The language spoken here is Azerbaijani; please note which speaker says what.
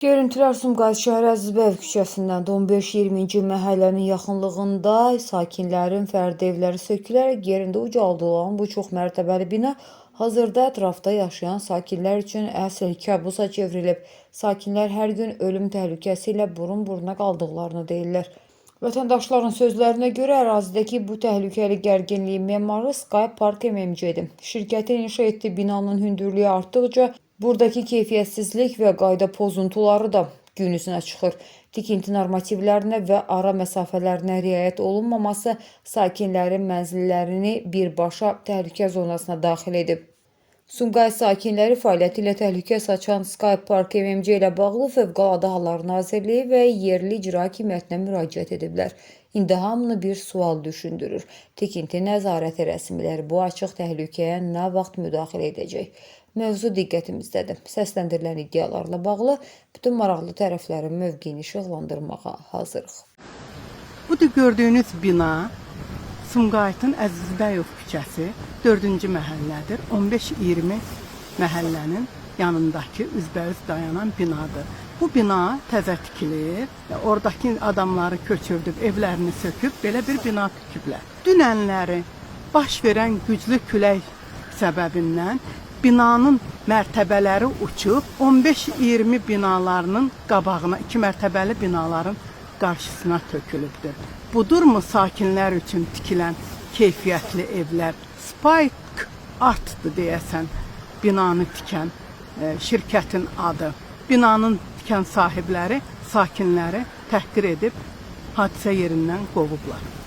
Speaker 1: Görüntülər Sumqayıt şəhər Əzizbəyev küçəsindən 15-20-ci məhəllənin yaxınlığında sakinlərin fərdi evləri sökülərək yerində ucaldılan bu çoxmərtəbəli bina hazırda ətrafda yaşayan sakinlər üçün əsl kabusa çevrilib. Sakinlər hər gün ölüm təhlükəsi ilə burun-buruna qaldıqlarını deyirlər. Vətəndaşların sözlərinə görə ərazidəki bu təhlükəli gərginliyin memarı Sky Park MMC-dir. Şirkətin inşa etdiyi binanın hündürlüyü artdıqca buradakı keyfiyyətsizlik və qayda pozuntuları da gün üzünə çıxır. Tikinti normativlərinə və ara məsafələrinə riayət olunmaması sakinlərin mənzillərini birbaşa təhlükə zonasına daxil edib. Sumqayıt sakinləri fəaliyyəti ilə təhlükə saçan Sky Park MMC ilə bağlı Fövqəladə Hallar Nazirliyi və yerli icra hakimiyyətinə müraciət ediblər. İndi hamını bir sual düşündürür. Tikinti nəzarəti rəsmiləri bu açıq təhlükəyə nə vaxt müdaxilə edəcək? Mövzu diqqətimizdədir. Səsləndirilən iddialarla bağlı bütün maraqlı tərəflərin mövqeyini işıqlandırmağa hazırıq.
Speaker 2: Bu da gördüyünüz bina Sumqayıtın Əzizbəyev küçəsi 4-cü məhəllədir. 15-20 məhəllənin yanındakı üzbəüz dayanan binadır. Bu bina təzə tikilir. Oradakı adamları köçürdüb, evlərini söküb, belə bir bina tikiblər. Dünənləri baş verən güclü külək səbəbindən binanın mərtəbələri uçub, 15-20 binalarının qabağına, 2 mərtəbəli binaların qarşısına tökülübdür. Budurmu sakinlər üçün tikilən keyfiyyətli evlər? Spike Art'dır deyəsən binanı tikən şirkətin adı. Binanın tikən sahibləri sakinləri təhqir edib hadisə yerindən qovublar.